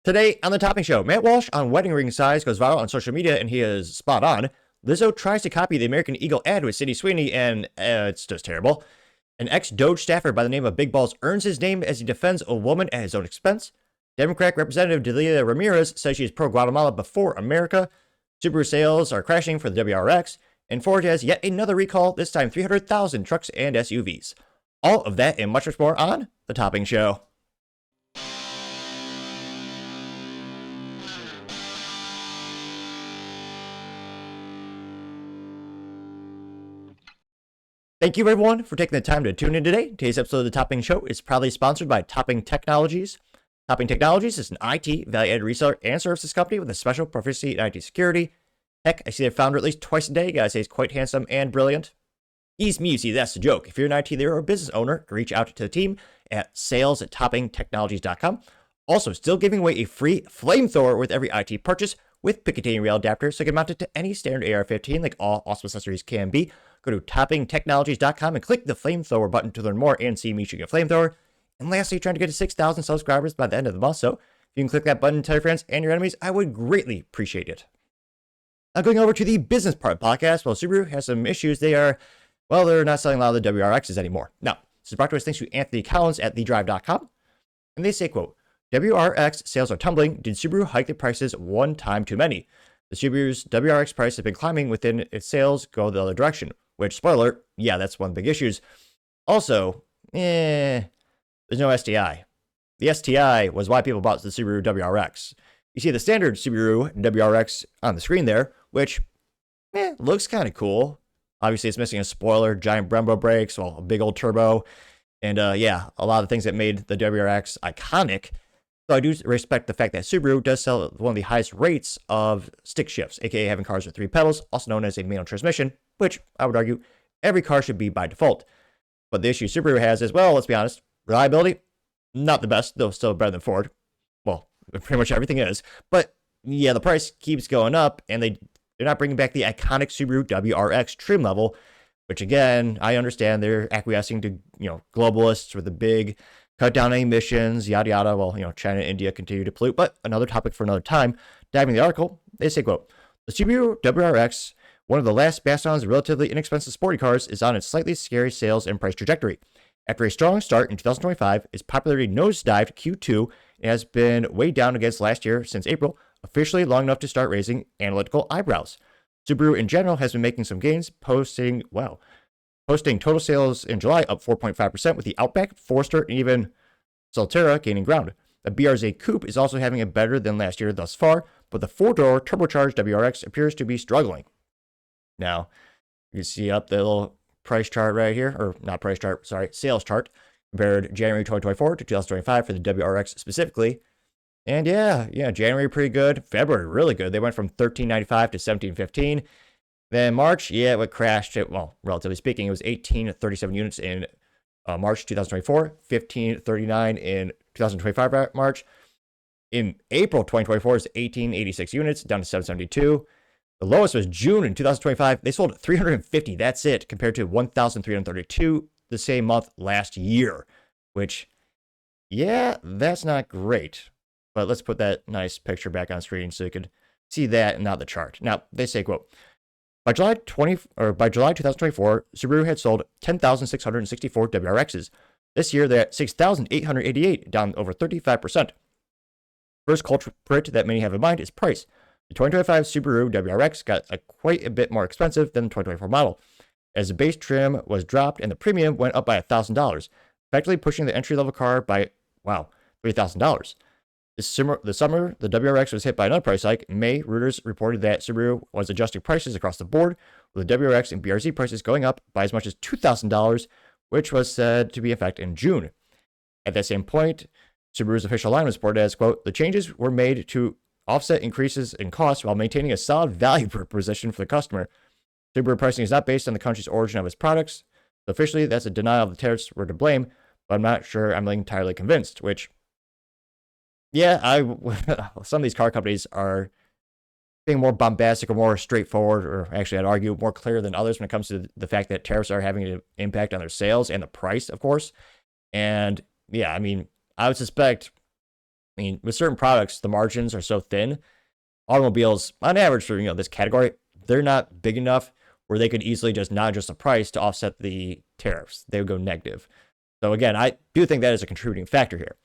Today on the Topping Show, Matt Walsh on wedding ring size goes viral on social media, and he is spot on. Lizzo tries to copy the American Eagle ad with Sydney Sweeney, and it's just terrible. An ex-DOGE staffer by the name of Big Balls earns his name as he defends a woman at his own expense. Democratic Representative Delia Ramirez says she is pro-Guatemala before America. Subaru sales are crashing for the WRX, and Ford has yet another recall, this time 300,000 trucks and SUVs. All of that and much more on The Topping Show. Thank you, everyone, for taking the time to tune in today. Today's episode of The Topping Show is proudly sponsored by Topping Technologies. Topping Technologies is an IT value-added reseller and services company with a special proficiency in IT security. Heck, I see their founder at least twice a day. Gotta say he's quite handsome and brilliant. He's me, you see, that's the joke. If you're an IT leader or business owner, reach out to the team at sales@toppingtechnologies.com. Also, still giving away a free flamethrower with every IT purchase with Picatinny rail adapter, so you can mount it to any standard AR-15 like all awesome accessories can be. Go to toppingtechnologies.com and click the flamethrower button to learn more and see me shooting a flamethrower. And lastly, trying to get to 6,000 subscribers by the end of the month, so if you can click that button, tell your friends and your enemies, I would greatly appreciate it. Now going over to the business part of the podcast, well, Subaru has some issues. They're not selling a lot of the WRXs anymore. Now, this is brought to us thanks to Anthony Collins at thedrive.com. And they say, quote, WRX sales are tumbling. Did Subaru hike the prices one time too many? The Subaru's WRX price has been climbing within its sales go the other direction, which, spoiler, yeah, that's one of the big issues. Also, there's no STI. The STI was why people bought the Subaru WRX. You see the standard Subaru WRX on the screen there, which looks kind of cool. Obviously, it's missing a spoiler, giant Brembo brakes, well, a big old turbo, and a lot of things that made the WRX iconic. So I do respect the fact that Subaru does sell one of the highest rates of stick shifts, aka having cars with 3 pedals, also known as a manual transmission, which I would argue every car should be by default. But the issue Subaru has is, well, let's be honest, reliability, not the best, though still better than Ford. Well, pretty much everything is. But yeah, the price keeps going up, and they're not bringing back the iconic Subaru WRX trim level, which again, I understand they're acquiescing to, globalists with the big cut down emissions, yada yada. Well, China and India continue to pollute, but another topic for another time. Diving the article, they say, quote, the Subaru WRX, one of the last bastions of relatively inexpensive sporty cars, is on its slightly scary sales and price trajectory. After a strong start in 2025, its popularity nosedived Q2 and has been way down against last year since April, officially long enough to start raising analytical eyebrows. Subaru in general has been making some gains, posting total sales in July up 4.5%, with the Outback, Forester, and even Solterra gaining ground. The BRZ Coupe is also having it better than last year thus far, but the 4-door turbocharged WRX appears to be struggling. Now, you can see up the little price chart right here, or not price chart, sorry, sales chart, compared January 2024 to 2025 for the WRX specifically. And January pretty good, February really good. They went from $1,395 to $1,715. Then March, it crashed. Relatively speaking, it was 1,837 units in March 2024, 1,539 in 2025 March. In April 2024, it's 1,886 units, down to 772. The lowest was June in 2025. They sold 350. That's it, compared to 1,332 the same month last year, which, that's not great. But let's put that nice picture back on screen so you could see that and not the chart. Now, they say, quote, by July 2024, Subaru had sold 10,664 WRXs. This year, they're at 6,888, down over 35%. First culprit that many have in mind is price. The 2025 Subaru WRX got quite a bit more expensive than the 2024 model, as the base trim was dropped and the premium went up by $1,000, effectively pushing the entry-level car by, $3,000. The summer, the WRX was hit by another price hike. In May, Reuters reported that Subaru was adjusting prices across the board, with the WRX and BRZ prices going up by as much as $2,000, which was said to be in effect in June. At that same point, Subaru's official line was reported as, quote, the changes were made to offset increases in costs while maintaining a solid value proposition for the customer. Subaru pricing is not based on the country's origin of its products. So officially, that's a denial of the tariffs were to blame, but I'm not sure I'm entirely convinced, which, some of these car companies are being more bombastic or more straightforward, or actually I'd argue more clear than others when it comes to the fact that tariffs are having an impact on their sales and the price, of course. And I would suspect I mean, with certain products, the margins are so thin. Automobiles, on average, for this category, they're not big enough where they could easily just not adjust the price to offset the tariffs. They would go negative. So again, I do think that is a contributing factor here.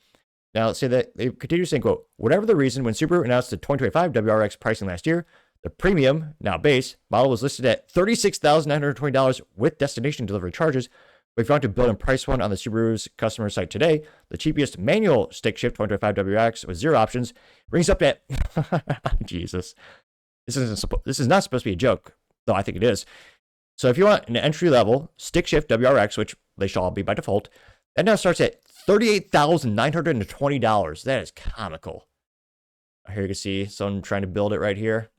Now, let's say that they continue saying, quote, whatever the reason, when Subaru announced the 2025 WRX pricing last year, the premium, now base, model was listed at $36,920 with destination delivery charges. But if you want to build and price one on the Subaru's customer site today, the cheapest manual stick shift 2025 WRX with 0 options brings up at, Jesus, this is not supposed to be a joke, though I think it is. So if you want an entry-level stick shift WRX, which they shall all be by default, that now starts at $38,920. That is comical. Here you can see someone trying to build it right here.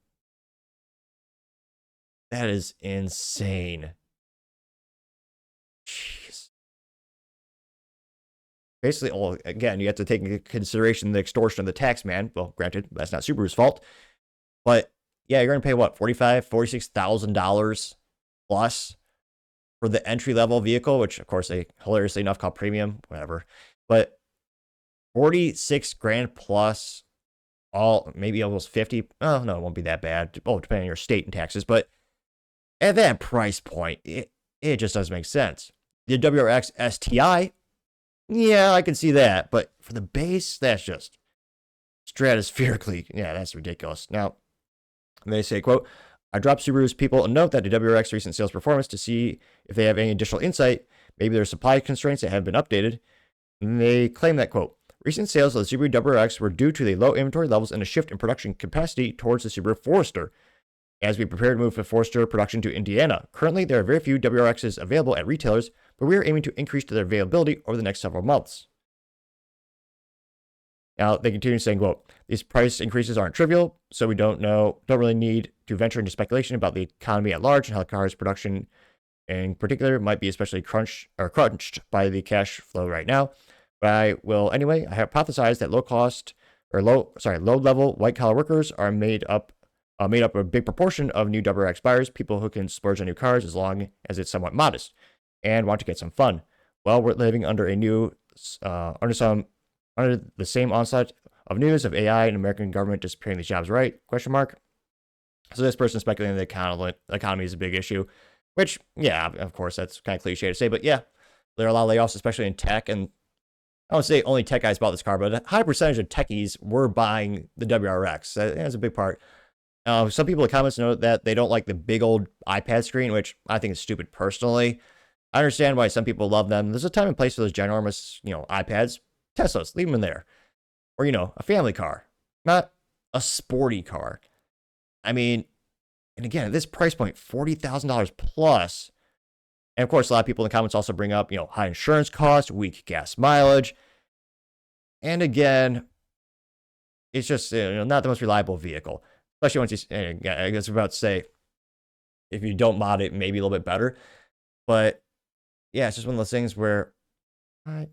That is insane. Jeez. Basically, again, you have to take into consideration the extortion of the tax man. Well, granted, that's not Subaru's fault. But yeah, you're going to pay what, $45,000, $46,000 plus for the entry-level vehicle, which, of course, they hilariously enough call premium, whatever. But 46 grand plus, maybe almost 50. Oh, no, it won't be that bad. Oh, depending on your state and taxes. But at that price point, it just doesn't make sense. The WRX STI, yeah, I can see that. But for the base, that's just stratospherically, yeah, that's ridiculous. Now, they say, quote, I dropped Subaru's people a note that the WRX recent sales performance to see if they have any additional insight. Maybe there are supply constraints that have been updated. And they claim that, quote, recent sales of the Subaru WRX were due to the low inventory levels and a shift in production capacity towards the Subaru Forester as we prepare to move the Forester production to Indiana. Currently, there are very few WRXs available at retailers, but we are aiming to increase their availability over the next several months. Now, they continue saying, well, these price increases aren't trivial, so we don't really need to venture into speculation about the economy at large and how the car's production in particular might be especially crunched by the cash flow right now. But I will anyway, I hypothesize that low-level white-collar workers are made up a big proportion of new WRX buyers, people who can splurge on new cars as long as it's somewhat modest and want to get some fun. Well, we're living under under the same onslaught of news of AI and American government disappearing these jobs, right? Question mark. So this person speculating the economy is a big issue, which, yeah, of course, that's kind of cliche to say, but yeah, there are a lot of layoffs, especially in tech, and I don't say only tech guys bought this car, but a high percentage of techies were buying the WRX. That's a big part. Some people in the comments note that they don't like the big old iPad screen, which I think is stupid personally. I understand why some people love them. There's a time and place for those ginormous, iPads. Teslas, leave them in there. Or, a family car, not a sporty car. I mean, and again, at this price point, $40,000 plus. And of course, a lot of people in the comments also bring up, high insurance costs, weak gas mileage. And again, it's just not the most reliable vehicle. Especially once I guess I'm about to say, if you don't mod it, maybe a little bit better. But yeah, it's just one of those things where I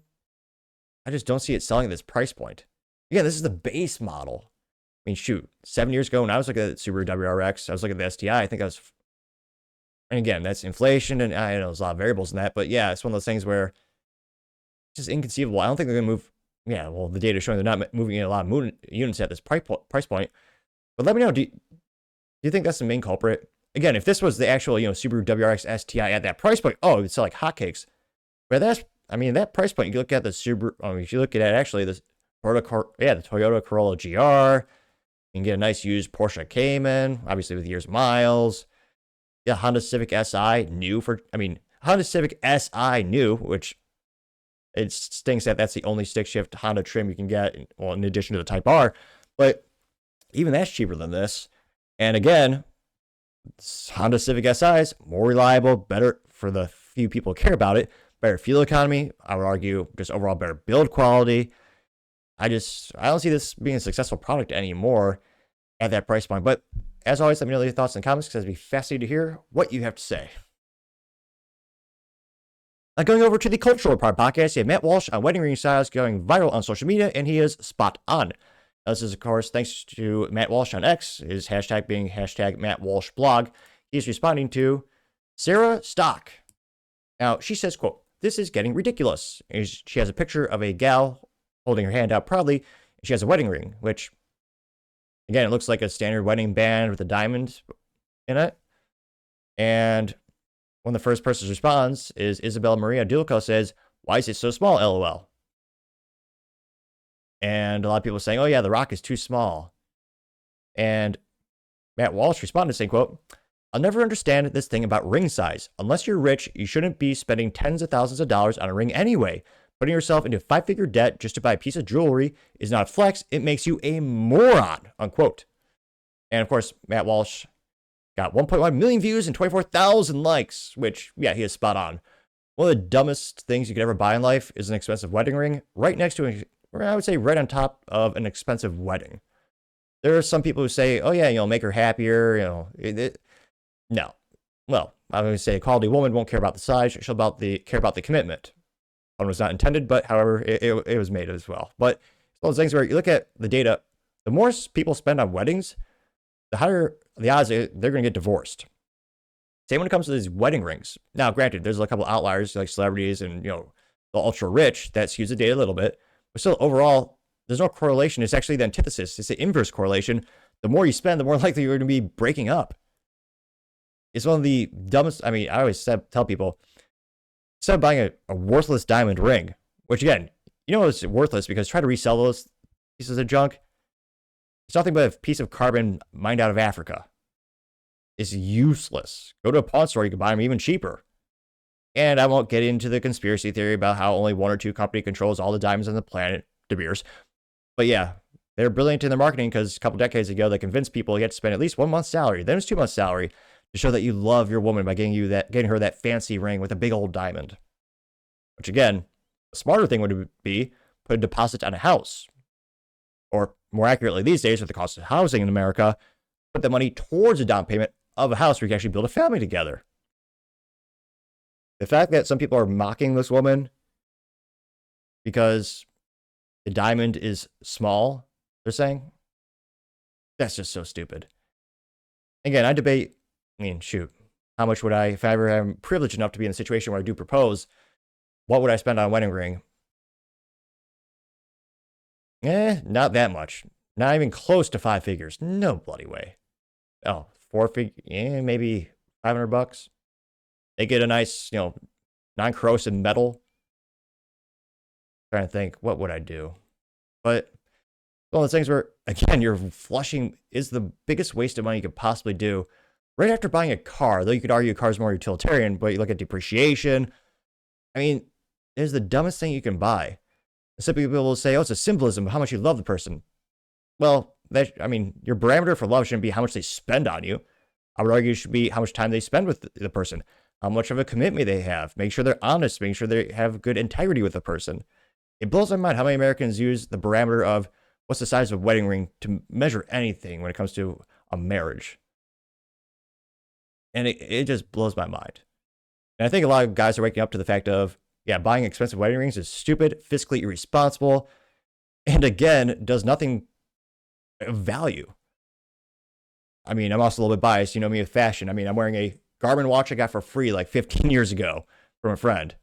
just don't see it selling at this price point. Again, this is the base model. I mean, shoot, 7 years ago when I was looking at Subaru WRX, I was looking at the STI. I think and again, that's inflation, and I know there's a lot of variables in that, but yeah, it's one of those things where it's just inconceivable. I don't think they're going to move. Yeah, well, the data is showing they're not moving in a lot of units at this price point. But let me know, do you think that's the main culprit? Again, if this was the actual, Subaru WRX STI at that price point, it would sell like hotcakes. But that price point, you look at the Subaru, if you look at actually the Toyota Corolla GR, you can get a nice used Porsche Cayman, obviously with years miles. Yeah, Honda Civic Si new, which it stinks that that's the only stick shift Honda trim you can get, in addition to the Type R. But even that's cheaper than this. And again, Honda Civic SIs, more reliable, better for the few people who care about it, better fuel economy. I would argue just overall better build quality. I don't see this being a successful product anymore at that price point. But as always, let me know your thoughts in the comments because I'd be fascinated to hear what you have to say. Now, going over to the cultural part podcast, you have Matt Walsh on wedding ring styles going viral on social media, and he is spot on. Now, this is, of course, thanks to Matt Walsh on X, his hashtag being hashtag Matt Walsh blog. He's responding to Sarah Stock. Now, she says, quote, "This is getting ridiculous." She has a picture of a gal holding her hand out proudly. she has a wedding ring, which, again, it looks like a standard wedding band with a diamond in it. And when the first person responds is Isabella Maria Dulco says, "Why is it so small, LOL?" And a lot of people are saying, "Oh yeah, the rock is too small." And Matt Walsh responded saying, quote, "I'll never understand this thing about ring size. Unless you're rich, you shouldn't be spending tens of thousands of dollars on a ring anyway. Putting yourself into 5-figure debt just to buy a piece of jewelry is not a flex. It makes you a moron," unquote. And of course, Matt Walsh got 1.1 million views and 24,000 likes, which, yeah, he is spot on. One of the dumbest things you could ever buy in life is an expensive wedding ring, right next to, I would say, right on top of an expensive wedding. There are some people who say, "Oh yeah, make her happier." No. Well, I would say a quality woman won't care about the size; she'll care about the commitment. One was not intended, but however, it was made as well. But it's one of those things where you look at the data, the more people spend on weddings, the higher the odds they're going to get divorced. Same when it comes to these wedding rings. Now, granted, there's a couple outliers like celebrities and the ultra rich that skews the data a little bit, but still overall, there's no correlation. It's actually the antithesis. It's the inverse correlation. The more you spend, the more likely you're going to be breaking up. It's one of the dumbest. I mean, I always tell people, instead of buying a worthless diamond ring, which again, it's worthless because try to resell those pieces of junk. It's nothing but a piece of carbon mined out of Africa. It's useless. Go to a pawn store, you can buy them even cheaper. And I won't get into the conspiracy theory about how only one or two company controls all the diamonds on the planet, De Beers. But yeah, they're brilliant in their marketing because a couple decades ago, they convinced people you had to spend at least 1 month's salary, then it's 2 months' salary, to show that you love your woman by getting her that fancy ring with a big old diamond. Which again, a smarter thing would be put a deposit on a house. Or more accurately these days, with the cost of housing in America, put the money towards a down payment of a house where you can actually build a family together. The fact that some people are mocking this woman because the diamond is small, they're saying, that's just so stupid. Again, I debate, shoot, how much would I, if I ever am privileged enough to be in a situation where I do propose, what would I spend on a wedding ring? Not that much. Not even close to 5 figures. No bloody way. Oh, 4 figures? Maybe $500. They get a nice, non-corrosive metal. Trying to think, what would I do? But one of those things where, again, you're flushing is the biggest waste of money you could possibly do. Right after buying a car, though you could argue a car is more utilitarian, but you look at depreciation. It's the dumbest thing you can buy. Simply people will say, "Oh, it's a symbolism of how much you love the person." Well, your parameter for love shouldn't be how much they spend on you. I would argue it should be how much time they spend with the person, how much of a commitment they have, make sure they're honest, make sure they have good integrity with the person. It blows my mind how many Americans use the parameter of what's the size of a wedding ring to measure anything when it comes to a marriage. And it just blows my mind. And I think a lot of guys are waking up to the fact of, buying expensive wedding rings is stupid, fiscally irresponsible, and again, does nothing of value. I'm also a little bit biased. You know me with fashion. I'm wearing a Garmin watch I got for free like 15 years ago from a friend.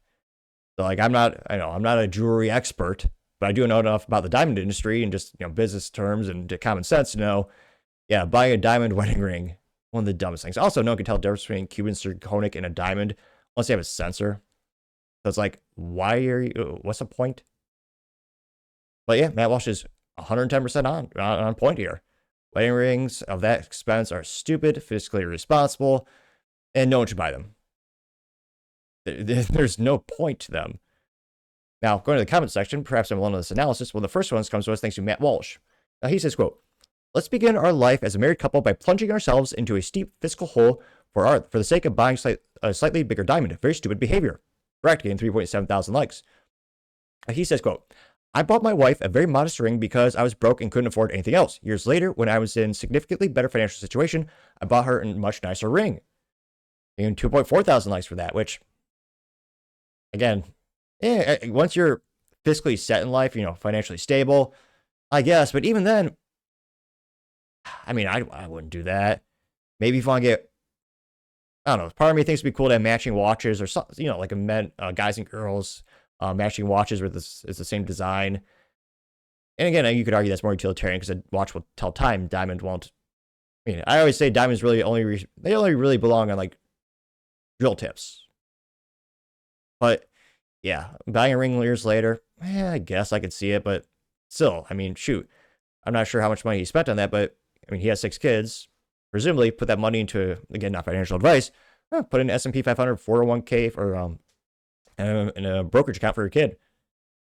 So I'm not a jewelry expert, but I do know enough about the diamond industry and just, business terms and common sense to know, buying a diamond wedding ring, one of the dumbest things. Also, no one can tell the difference between Cuban zirconic and a diamond unless they have a sensor. So it's like, what's the point? But yeah, Matt Walsh is 110% on point here. Wedding rings of that expense are stupid, fiscally irresponsible, and no one should buy them. There's no point to them. Now, going to the comment section, perhaps I'm alone in this analysis. Well, the first one comes to us thanks to Matt Walsh. Now, he says, quote, "Let's begin our life as a married couple by plunging ourselves into a steep fiscal hole for the sake of buying a slightly bigger diamond. Very stupid behavior." Correct, getting 3.7 thousand likes. He says, quote, "I bought my wife a very modest ring because I was broke and couldn't afford anything else. Years later, when I was in significantly better financial situation, I bought her a much nicer ring." Getting 2.4 thousand likes for that, which, again, once you're fiscally set in life, financially stable, I guess. But even then, I wouldn't do that. Maybe if you want to get, I don't know, part of me thinks it'd be cool to have matching watches or something, like guys and girls matching watches with it's the same design. And again, you could argue that's more utilitarian because watch will tell time diamond won't. I mean, I always say diamonds really they only really belong on like drill tips. But yeah, buying a ring years later, I guess I could see it, but still, I mean, shoot, I'm not sure how much money he spent on that, but I mean, he has 6 kids. Presumably, put that money into, again, not financial advice, put in S&P 500, 401k, or in a brokerage account for your kid.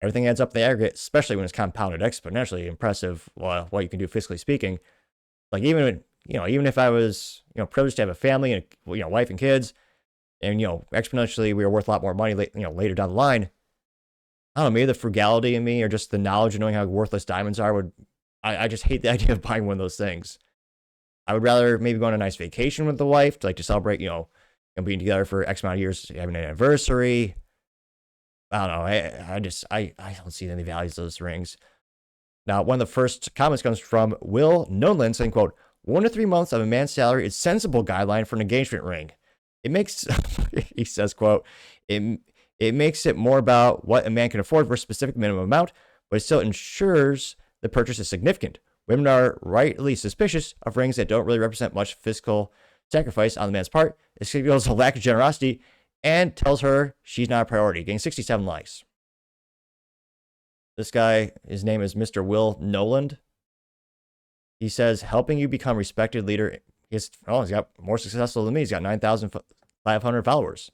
Everything adds up in the aggregate, especially when it's compounded exponentially. Impressive, what you can do fiscally speaking. Like even if I was privileged to have a family and wife and kids, and exponentially we were worth a lot more money later down the line. I don't know, maybe the frugality in me or just the knowledge of knowing how worthless diamonds are I just hate the idea of buying one of those things. I would rather maybe go on a nice vacation with the wife to celebrate, being together for X amount of years, having an anniversary. I don't know. I don't see any values of those rings. Now, one of the first comments comes from Will Nolan saying, quote, 1 to 3 months of a man's salary is sensible guideline for an engagement ring. It makes, he says, quote, it makes it more about what a man can afford for a specific minimum amount, but it still ensures the purchase is significant. Women are rightly suspicious of rings that don't really represent much physical sacrifice on the man's part. It signals a lack of generosity and tells her she's not a priority, getting 67 likes. This guy, his name is Mr. Will Noland. He says, helping you become a respected leader. He's got more successful than me. He's got 9,500 followers.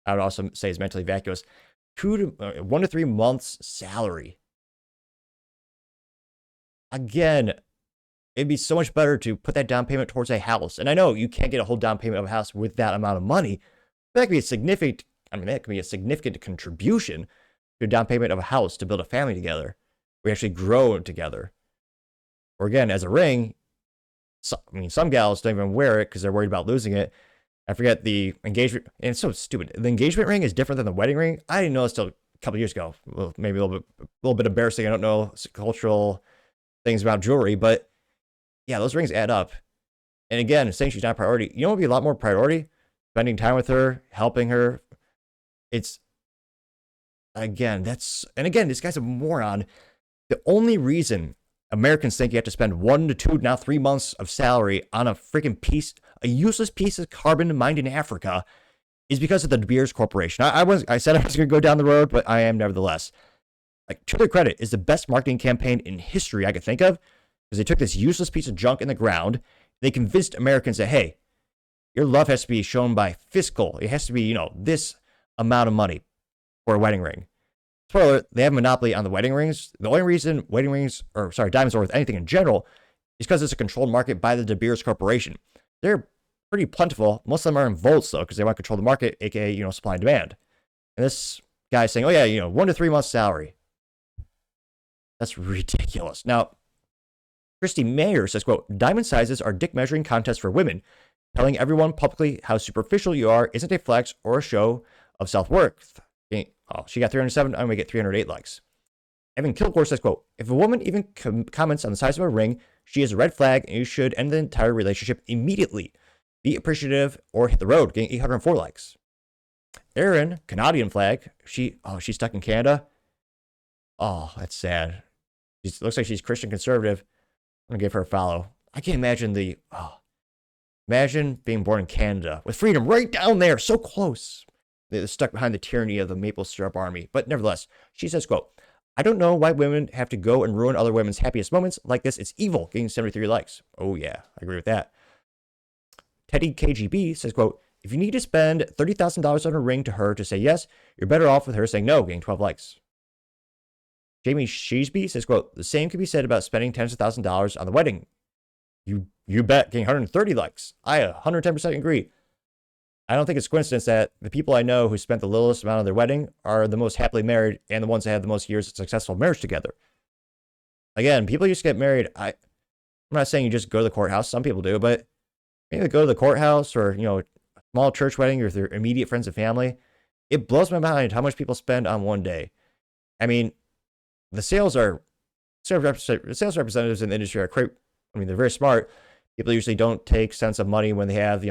I would also say he's mentally vacuous. 1 to 3 months salary. Again, it'd be so much better to put that down payment towards a house. And I know you can't get a whole down payment of a house with that amount of money. But that could be a significant, contribution to a down payment of a house to build a family together. We actually grow together. Or again, as a ring, some gals don't even wear it because they're worried about losing it. I forget the engagement, and it's so stupid. The engagement ring is different than the wedding ring. I didn't know this till a couple of years ago. Well, maybe a little bit embarrassing. I don't know cultural things about jewelry, but yeah, those rings add up. And again, saying she's not a priority, what would be a lot more priority? Spending time with her, helping her. This guy's a moron. The only reason Americans think you have to spend 1 to 2, now 3 months of salary on a freaking a useless piece of carbon mined in Africa is because of the De Beers Corporation. I said I was going to go down the road, but I am nevertheless. Like, to their credit, is the best marketing campaign in history I could think of, because they took this useless piece of junk in the ground. They convinced Americans that, hey, your love has to be shown by fiscal. It has to be, this amount of money for a wedding ring. Spoiler, they have a monopoly on the wedding rings. The only reason diamonds are worth anything in general is because it's a controlled market by the De Beers Corporation. They're pretty plentiful. Most of them are in volts, though, because they want to control the market, aka, supply and demand. And this guy's saying, 1 to 3 months salary. That's ridiculous. Now, Christy Mayer says, quote, diamond sizes are dick measuring contests for women. Telling everyone publicly how superficial you are isn't a flex or a show of self-worth. She got 307. I'm going to get 308 likes. Evan Kilgore says, quote, if a woman even comments on the size of a ring, she is a red flag and you should end the entire relationship immediately. Be appreciative or hit the road, getting 804 likes. Erin, Canadian flag. She's stuck in Canada. Oh, that's sad. Looks like she's Christian conservative. I'm going to give her a follow. I can't imagine imagine being born in Canada with freedom right down there, so close. They're stuck behind the tyranny of the maple syrup army. But nevertheless, she says, quote, I don't know why women have to go and ruin other women's happiest moments like this. It's evil, getting 73 likes. Oh, yeah, I agree with that. Teddy KGB says, quote, if you need to spend $30,000 on a ring to her to say yes, you're better off with her saying no, getting 12 likes. Jamie Sheesby says, quote, the same can be said about spending tens of thousands of dollars on the wedding. You bet, getting 130 likes. I 110% agree. I don't think it's coincidence that the people I know who spent the littlest amount on their wedding are the most happily married and the ones that have the most years of successful marriage together. Again, people used to get married. I'm not saying you just go to the courthouse. Some people do, but maybe go to the courthouse or, a small church wedding with their immediate friends and family. It blows my mind how much people spend on one day. I mean, the sales representatives in the industry are great. I mean, they're very smart. People usually don't take sense of money when they have,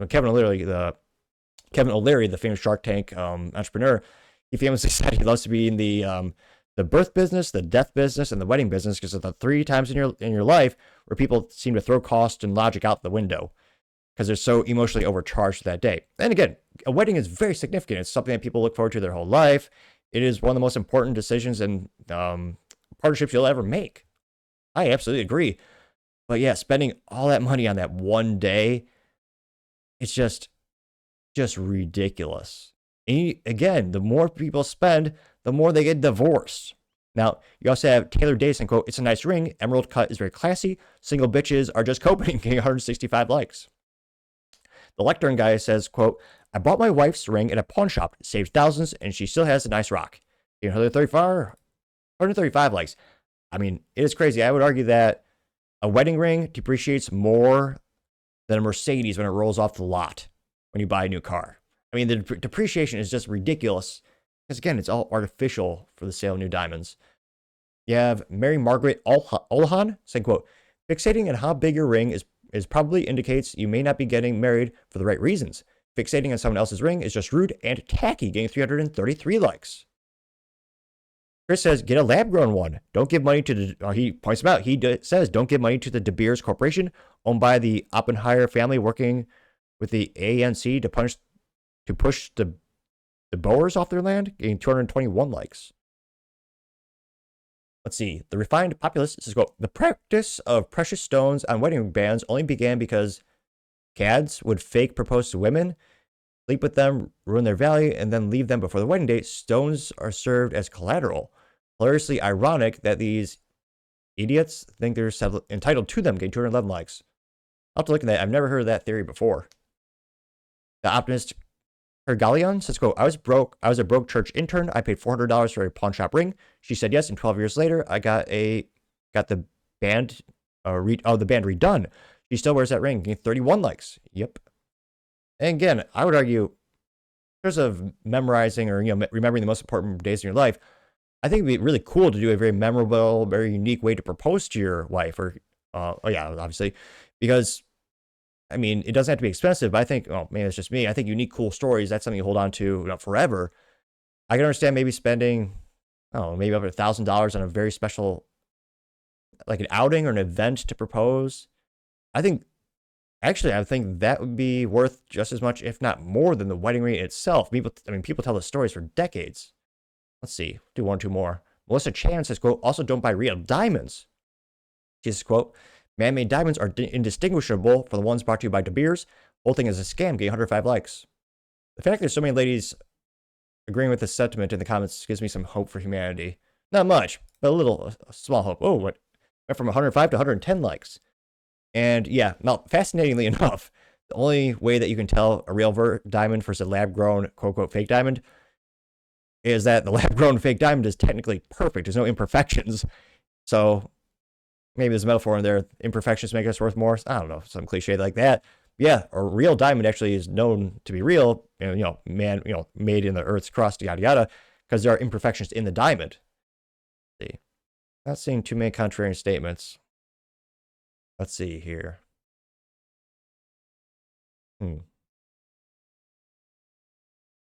Kevin O'Leary, the famous Shark Tank entrepreneur, he famously said he loves to be in the the birth business, the death business, and the wedding business, because of the 3 times in your life where people seem to throw cost and logic out the window because they're so emotionally overcharged that day. And again, a wedding is very significant. It's something that people look forward to their whole life. It is one of the most important decisions and partnerships you'll ever make. I absolutely agree. But yeah, spending all that money on that one day, it's just ridiculous. And again, the more people spend, the more they get divorced. Now, you also have Taylor Davidson, quote, "It's a nice ring. Emerald cut is very classy. Single bitches are just coping," getting 165 likes. The lectern guy says, quote, "I bought my wife's ring at a pawn shop. It saves thousands, and she still has a nice rock." 135 likes. I mean, it is crazy. I would argue that a wedding ring depreciates more than a Mercedes when it rolls off the lot when you buy a new car. I mean, the depreciation is just ridiculous because, again, it's all artificial for the sale of new diamonds. You have Mary Margaret Olahan saying, quote, "Fixating on how big your ring is probably indicates you may not be getting married for the right reasons. Fixating on someone else's ring is just rude and tacky," getting 333 likes. Chris says, "Get a lab-grown one. Don't give money to the," he points them out. He says, "Don't give money to the De Beers Corporation, owned by the Oppenheimer family, working with the ANC to push the Boers off their land," getting 221 likes. Let's see. The Refined Populist says, quote, "The practice of precious stones on wedding bands only began because cads would fake propose to women, sleep with them, ruin their value, and then leave them before the wedding date. Stones are served as collateral. Hilariously ironic that these idiots think they're entitled to them," getting 211 likes. I'll have to look at that. I've never heard of that theory before. The Optimist Hergalion says, quote, I was a broke church intern. I paid $400 for a pawn shop ring. She said yes, and 12 years later, I got the band redone. She still wears that ring, getting 31 likes. Yep. And again, I would argue, in terms of memorizing or remembering the most important days in your life, I think it'd be really cool to do a very memorable, very unique way to propose to your wife, or obviously, because I mean, it doesn't have to be expensive, but I think, maybe it's just me. I think unique, cool stories, that's something you hold on to forever. I can understand maybe spending, maybe over $1,000 on a very special, like an outing or an event to propose. I think that would be worth just as much, if not more, than the wedding ring itself. People tell the stories for decades. Let's see, do one or two more. Melissa Chan says, quote, also don't buy real diamonds. She says, quote, man-made diamonds are indistinguishable from the ones brought to you by De Beers. Whole thing is a scam, getting 105 likes. The fact there's so many ladies agreeing with this sentiment in the comments gives me some hope for humanity. Not much, but a small hope. Oh, what? Went from 105 to 110 likes. And yeah, now, fascinatingly enough, the only way that you can tell a real diamond versus a lab-grown, quote-unquote, fake diamond is that the lab-grown fake diamond is technically perfect. There's no imperfections. So maybe there's a metaphor in there. Imperfections make us worth more. I don't know, some cliche like that. Yeah, a real diamond actually is known to be real, made in the Earth's crust, yada yada, because there are imperfections in the diamond. Let's see, not seeing too many contrarian statements. Let's see here.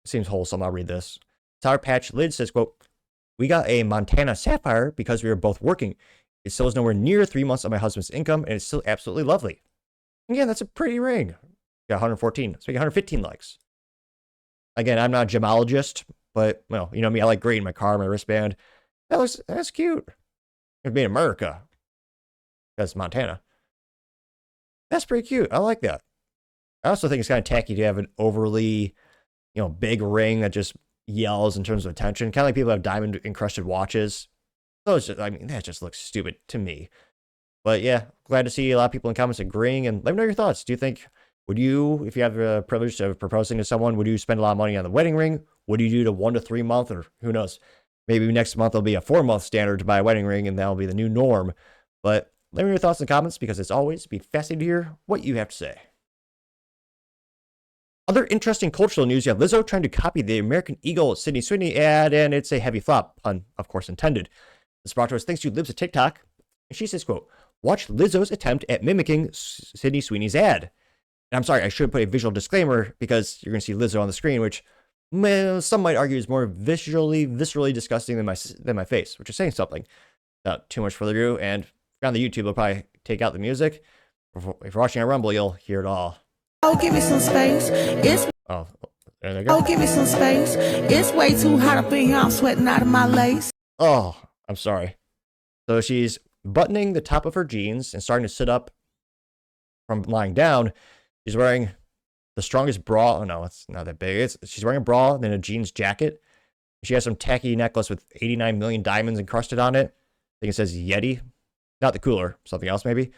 Seems wholesome. I'll read this. Sour Patch Lid says, quote, we got a Montana Sapphire because we were both working. It still is nowhere near 3 months of my husband's income, and it's still absolutely lovely. Again, that's a pretty ring. Got 114. So we got 115 likes. Again, I'm not a gemologist, but, you know me, I like grading my car, my wristband. That's cute. It's made in America. That's Montana. That's pretty cute. I like that. I also think it's kind of tacky to have an overly, big ring that just yells in terms of attention. Kind of like people have diamond encrusted watches. So it's just, that just looks stupid to me. But yeah, glad to see a lot of people in comments agreeing, and let me know your thoughts. Do you think, would you, if you have the privilege of proposing to someone, would you spend a lot of money on the wedding ring? Would you do the 1 to 3 month, or who knows? Maybe next month there'll be a 4-month standard to buy a wedding ring, and that'll be the new norm. But let me know your thoughts in the comments, because it's always be fascinating to hear what you have to say. Other interesting cultural news, you have Lizzo trying to copy the American Eagle Sydney Sweeney ad, and it's a heavy flop, pun of course intended. This brought to us thanks to Libs of TikTok, and she says, quote, watch Lizzo's attempt at mimicking Sydney Sweeney's ad. And I'm sorry, I should put a visual disclaimer because you're going to see Lizzo on the screen, which some might argue is more viscerally disgusting than my face, which is saying something. Without too much further ado, and on the YouTube, they'll probably take out the music. If you're watching a Rumble, you'll hear it all. Oh, give me some space. Oh, there they go. Oh, give me some space. It's way too hot up in here. I'm sweating out of my lace. Oh, I'm sorry. So she's buttoning the top of her jeans and starting to sit up from lying down. She's wearing the strongest bra. Oh no, it's not that big. She's wearing a bra, then a jeans jacket. She has some tacky necklace with 89 million diamonds encrusted on it. I think it says Yeti. Not the cooler, something else maybe.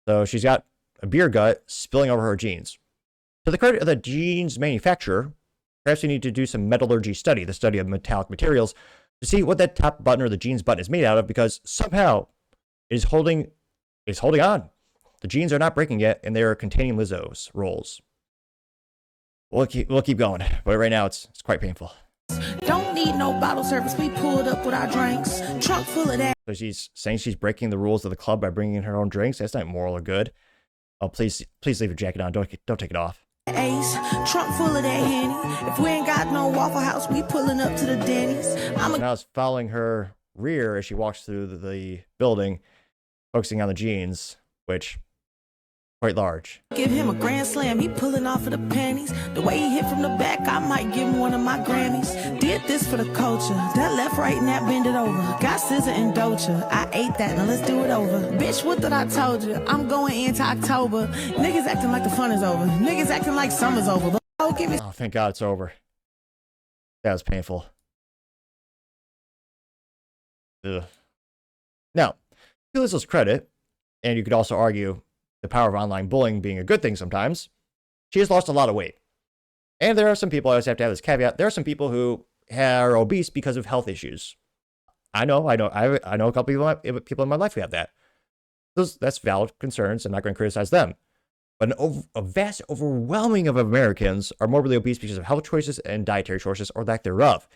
So she's got a beer gut spilling over her jeans. To the credit of the jeans manufacturer, perhaps you need to do some metallurgy study, the study of metallic materials, to see what that top button or the jeans button is made out of, because somehow it is holding on. The jeans are not breaking yet, and they are containing Lizzo's rolls. We'll keep going, but right now it's quite painful. Don't need no bottle service. We pulled up with our drinks. Trunk full of that. So she's saying she's breaking the rules of the club by bringing in her own drinks. That's not moral or good. Oh, please leave your jacket on. Don't take it off. Ace, trunk full of that Henny. If we ain't got no Waffle House, we pulling up to the Denny's. Now it's following her rear as she walks through the building, focusing on the jeans, which quite large. Give him a grand slam. He pulling off of the panties. The way he hit from the back, I might give him one of my Grammys. Did this for the culture. That left, right, and that bend it over. Got scissor and doja. I ate that. Now let's do it over. Bitch, what did I told you? I'm going into October. Niggas acting like the fun is over. Niggas acting like summer's over. But oh, give me. Oh, thank God it's over. That was painful. Ugh. Now, to Lizzo's credit, and you could also argue the power of online bullying being a good thing sometimes, she has lost a lot of weight. And there are some people, I always have to have this caveat, there are some people who are obese because of health issues. I know a couple people in my life who have that. That's valid concerns. I'm not going to criticize them. But a vast overwhelming of Americans are morbidly obese because of health choices and dietary choices or lack thereof.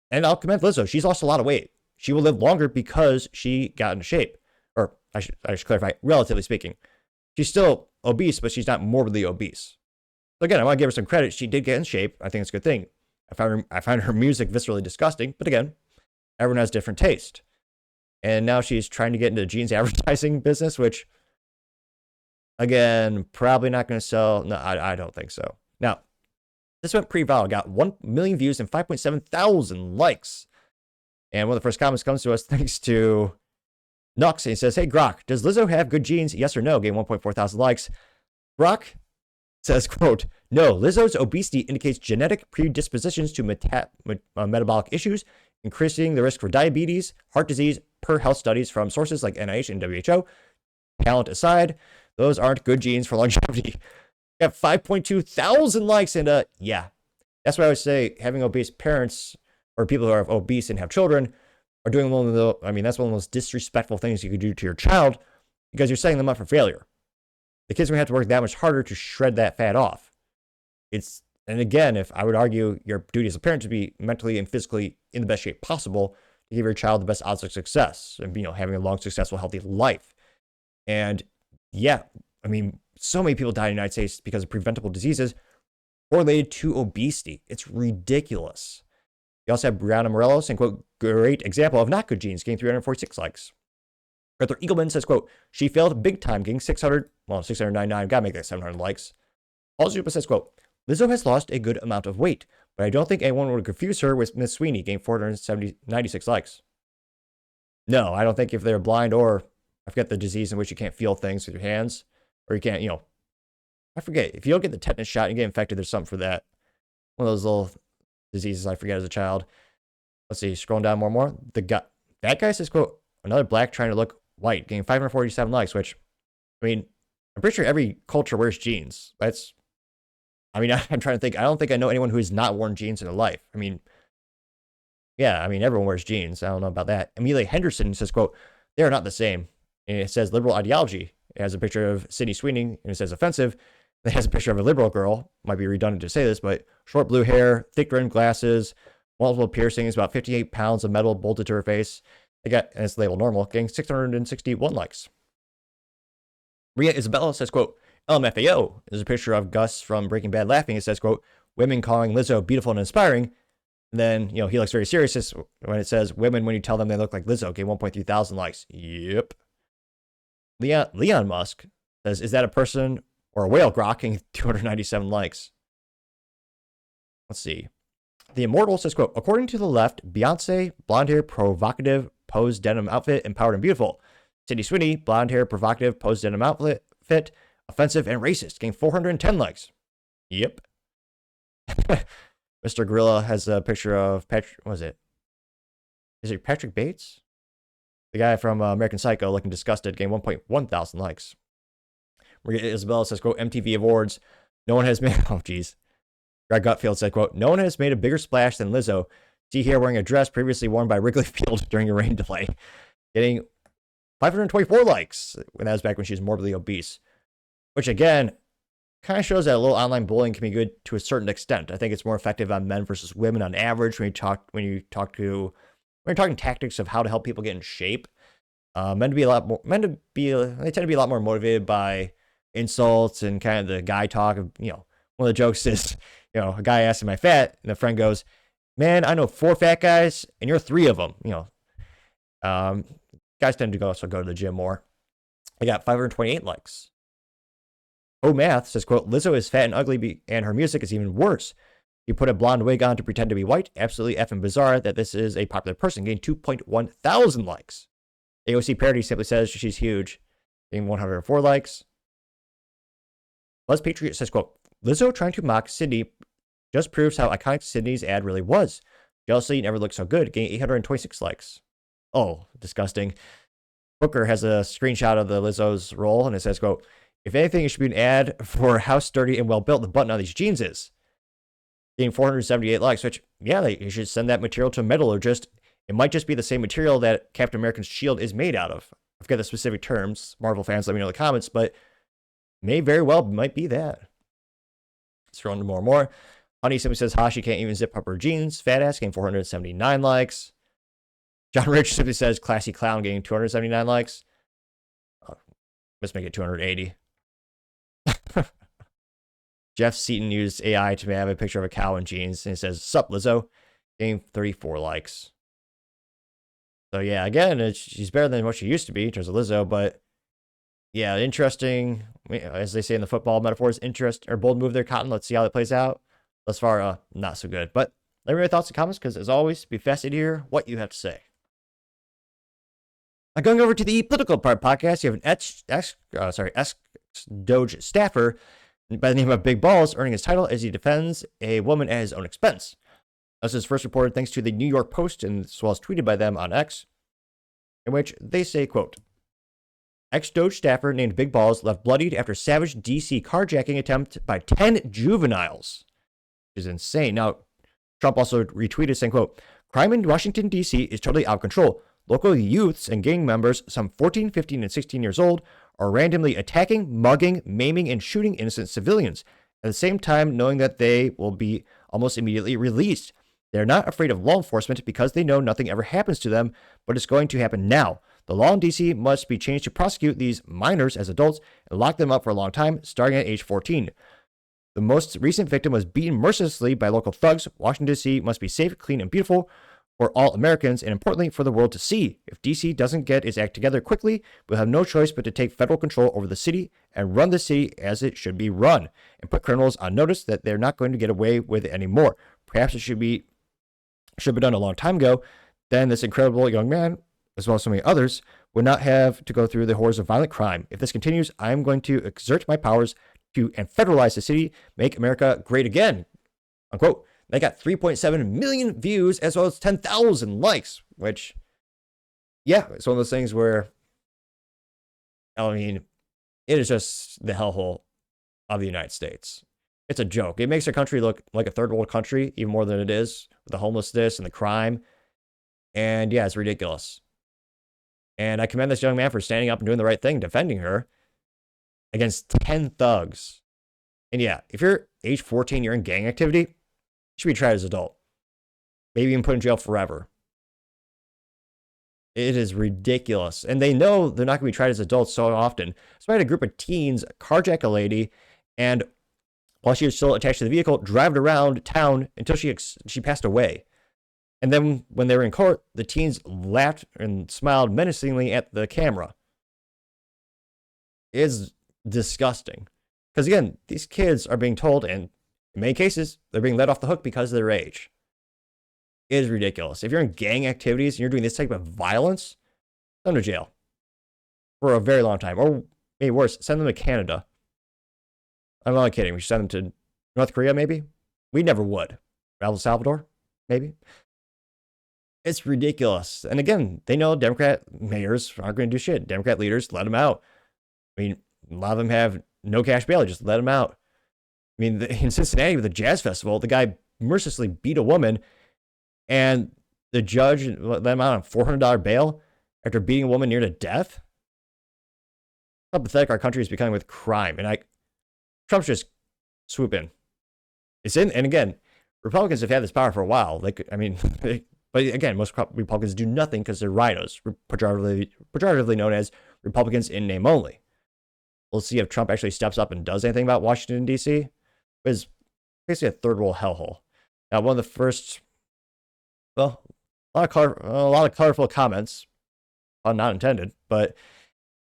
And I'll commend Lizzo. She's lost a lot of weight. She will live longer because she got into shape. Or I should clarify, relatively speaking. She's still obese, but she's not morbidly obese. So again, I want to give her some credit. She did get in shape. I think it's a good thing. I find her music viscerally disgusting, but again, everyone has different taste. And now she's trying to get into the jeans advertising business, which, again, probably not going to sell. No, I don't think so. Now, this went pretty viral. Got 1 million views and 5.7 thousand likes. And one of the first comments comes to us thanks to Nux, and he says, "Hey, Grok, does Lizzo have good genes? Yes or no?" Getting 1.4 thousand likes. Grok says, quote, "No, Lizzo's obesity indicates genetic predispositions to metabolic issues, increasing the risk for diabetes, heart disease, per health studies from sources like NIH and WHO. Talent aside, those aren't good genes for longevity." Got 5.2 thousand likes, and yeah, that's why I would say having obese parents or people who are obese and have children are doing one of the, that's one of the most disrespectful things you could do to your child, because you're setting them up for failure. The kids are going to have to work that much harder to shred that fat off. And again, if I would argue your duty as a parent to be mentally and physically in the best shape possible to give your child the best odds of success and, having a long, successful, healthy life. And yeah, so many people die in the United States because of preventable diseases correlated to obesity. It's ridiculous. You also have Brianna Morello saying, quote, "Great example of not good genes," getting 346 likes. Arthur Eagleman says, quote, "She failed big time, getting 699. Gotta make that 700 likes." Paul Zupa says, quote, "Lizzo has lost a good amount of weight, but I don't think anyone would confuse her with Miss Sweeney," getting 496 likes. No, I don't think if they're blind or, I forget the disease in which you can't feel things with your hands, or you can't, I forget. If you don't get the tetanus shot and get infected, there's something for that. One of those little diseases I forget as a child. Let's see, scrolling down more. That guy says, quote, "Another black trying to look white," getting 547 likes, which, I'm pretty sure every culture wears jeans. I'm trying to think. I don't think I know anyone who has not worn jeans in their life. Everyone wears jeans. I don't know about that. Amelia Henderson says, quote, "They are not the same." And it says liberal ideology. It has a picture of Sydney Sweeney, and it says offensive. It has a picture of a liberal girl. Might be redundant to say this, but short blue hair, thick rimmed glasses, multiple piercings, about 58 pounds of metal bolted to her face. And it's labeled normal, getting 661 likes. Maria Isabella says, quote, "LMFAO." There's a picture of Gus from Breaking Bad laughing. It says, quote, women calling Lizzo beautiful and inspiring. And then, he looks very serious when it says women, when you tell them they look like Lizzo, get 1.3 thousand likes. Yep. Leon Musk says, is that a person or a whale grokking 297 likes? Let's see. The Immortal says, quote, according to the left, Beyonce, blonde hair, provocative, pose denim outfit, empowered and beautiful. Sydney Sweeney, blonde hair, provocative, pose denim outfit, offensive and racist, gained 410 likes. Yep. Mr. Gorilla has a picture of Patrick. What is it? Is it Patrick Bates? The guy from American Psycho looking disgusted, gained 1.1 thousand likes. Maria Isabella says, quote, MTV Awards. No one has made, oh, geez. Greg Gutfield said, quote, no one has made a bigger splash than Lizzo. See here wearing a dress previously worn by Wrigley Field during a rain delay. Getting 524 likes. When that was back when she was morbidly obese. Which, again, kind of shows that a little online bullying can be good to a certain extent. I think it's more effective on men versus women on average when you're talking tactics of how to help people get in shape. They tend to be a lot more motivated by insults and kind of the guy talk of, one of the jokes is, a guy asks, am I fat? And the friend goes, man, I know 4 fat guys and you're 3 of them. Guys tend to go to the gym more. I got 528 likes. Oh, Math says, quote, Lizzo is fat and ugly and her music is even worse. You put a blonde wig on to pretend to be white. Absolutely effing bizarre that this is a popular person. Gained 2.1 thousand likes. AOC Parody simply says she's huge. Gained 104 likes. Buzz Patriot says, quote, Lizzo trying to mock Sydney just proves how iconic Sydney's ad really was. Jealousy never looked so good. Gained 826 likes. Oh, disgusting. Booker has a screenshot of the Lizzo's role, and it says, quote, if anything, it should be an ad for how sturdy and well built the button on these jeans is. Getting 478 likes, which, yeah, you should send that material to a metallurgist. It might just be the same material that Captain America's shield is made out of. I forget the specific terms. Marvel fans, let me know in the comments, but may very well might be that. Scrolling to more and more. Honey simply says, she can't even zip up her jeans. Fat ass getting 479 likes. John Rich simply says, classy clown getting 279 likes. Let's make it 280. Jeff Seaton used AI to have a picture of a cow in jeans, and it says, sup, Lizzo? Getting 34 likes. So, yeah, again, she's better than what she used to be in terms of Lizzo, but, yeah, interesting, as they say in the football metaphors, bold move there, Cotton. Let's see how that plays out. Thus far, not so good. But let me know your thoughts and comments, because, as always, be fascinated to hear what you have to say. Now, going over to the political part podcast, you have an ex-DOGE staffer by the name of Big Balls earning his title as he defends a woman at his own expense. This is first reported thanks to the New York Post and as well as tweeted by them on X, in which they say, quote, ex-DOGE staffer named Big Balls left bloodied after savage DC carjacking attempt by 10 juveniles. Which is insane. Now, Trump also retweeted saying, quote, crime in Washington, D.C. is totally out of control. Local youths and gang members, some 14, 15, and 16 years old, are randomly attacking, mugging, maiming, and shooting innocent civilians, at the same time knowing that they will be almost immediately released. They're not afraid of law enforcement because they know nothing ever happens to them, but it's going to happen now. The law in D.C. must be changed to prosecute these minors as adults and lock them up for a long time, starting at age 14. The most recent victim was beaten mercilessly by local thugs. Washington, D.C. must be safe, clean, and beautiful for all Americans, and importantly, for the world to see. If D.C. doesn't get its act together quickly, we'll have no choice but to take federal control over the city and run the city as it should be run, and put criminals on notice that they're not going to get away with it anymore. Perhaps it should be done a long time ago. Then this incredible young man, as well as so many others, would not have to go through the horrors of violent crime. If this continues, I am going to exert my powers and federalize the city, make America great again, unquote. They got 3.7 million views as well as 10,000 likes, which, yeah, it's one of those things where, I mean, it is just the hellhole of the United States. It's a joke. It makes our country look like a third world country, even more than it is, with the homelessness and the crime. And yeah, it's ridiculous. And I commend this young man for standing up and doing the right thing, defending her against 10 thugs. And yeah, if you're age 14, you're in gang activity, you should be tried as an adult. Maybe even put in jail forever. It is ridiculous. And they know they're not going to be tried as adults so often. So I had a group of teens carjack a lady, and while she was still attached to the vehicle, driving around town until she passed away. And then when they were in court, the teens laughed and smiled menacingly at the camera. It is disgusting. Because again, these kids are being told, and in many cases, they're being let off the hook because of their age. It is ridiculous. If you're in gang activities and you're doing this type of violence, send them to jail for a very long time. Or maybe worse, send them to Canada. I'm not kidding. We should send them to North Korea, maybe? We never would. El Salvador, maybe? It's ridiculous. And again, they know Democrat mayors aren't going to do shit. Democrat leaders, let them out. I mean, a lot of them have no cash bail. Just let them out. I mean, in Cincinnati with the Jazz Festival, the guy mercilessly beat a woman, and the judge let him out on $400 bail after beating a woman near to death. How pathetic our country is becoming with crime. And Trump's just swoop in. And again, Republicans have had this power for a while. But again, most Republicans do nothing because they're rhinos, pejoratively known as Republicans in name only. We'll see if Trump actually steps up and does anything about Washington, D.C. It's basically a third world hellhole. Now, one of the first, well, a lot of colorful comments, not intended, but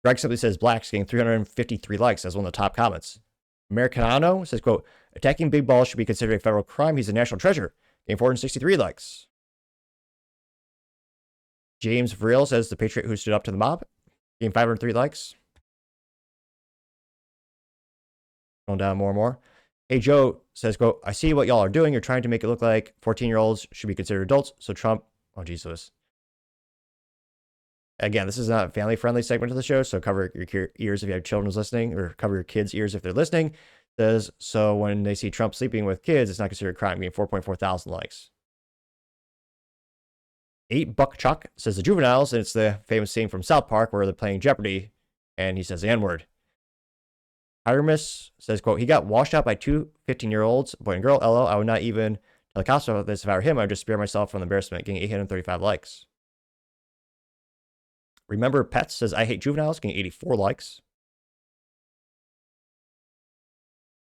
Greg simply says blacks getting 353 likes as one of the top comments. Americano says, quote, attacking big balls should be considered a federal crime. He's a national treasure. Getting 463 likes. James Vreel says the patriot who stood up to the mob. Getting 503 likes. Going down more and more. Hey Joe says, quote, I see what y'all are doing. You're trying to make it look like 14-year-olds should be considered adults. So Trump, oh Jesus. Again, this is not a family-friendly segment of the show, so cover your ears if you have children listening, or cover your kids' ears if they're listening. Says, so when they see Trump sleeping with kids, it's not considered a crime, getting 4.4 thousand likes. 8 Chuck says the juveniles, and it's the famous scene from South Park where they're playing Jeopardy, and he says the N-word. Hiermus says, quote, he got washed out by 2 15-year-olds, boy and girl. LO, I would not even tell the cops about this if I were him. I would just spare myself from the embarrassment, getting 835 likes. Remember Pets says, I hate juveniles, getting 84 likes.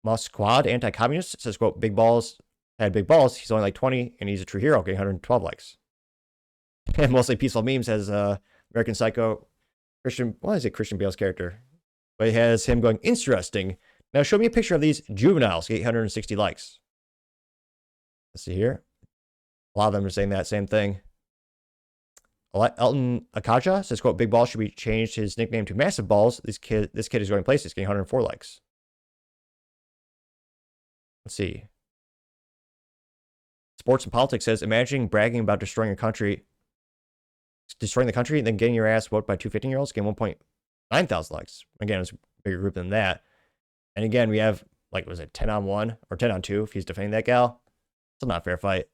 Moss Squad, anti-communist, says, quote, big balls, had big balls. He's only like 20, and he's a true hero, getting 112 likes. And mostly peaceful memes has American Psycho, Christian Bale's character? But it has him going, interesting. Now show me a picture of these juveniles, 860 likes. Let's see here. A lot of them are saying that same thing. Elton Akaja says, quote, big balls should be changed his nickname to massive balls. This kid is going places, getting 104 likes. Let's see. Sports and Politics says, imagining bragging about destroying the country, and then getting your ass whooped by 2 15-year-olds, getting 1.9 thousand likes. Again, it's a bigger group than that. And again, we have, like, was it 10-on-1 or 10-on-2 if he's defending that gal? Still not a fair fight.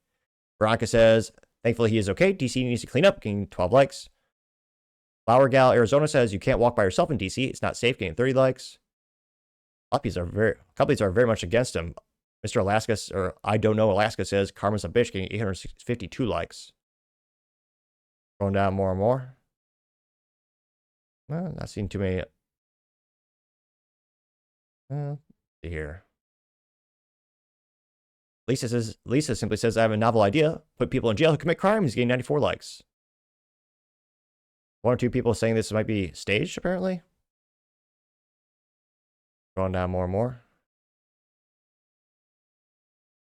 Veronica says, thankfully he is okay. DC needs to clean up, getting 12 likes. Flower Gal Arizona says, you can't walk by yourself in DC. It's not safe, getting 30 likes. Companies are very much against him. Mr. Alaska, or I don't know Alaska, says, Karma's a bitch, getting 852 likes. Going down more and more. Well, not seeing too many. Let's see here. Lisa simply says, I have a novel idea. Put people in jail who commit crimes, getting 94 likes. 1 or 2 people saying this might be staged, apparently. Going down more and more.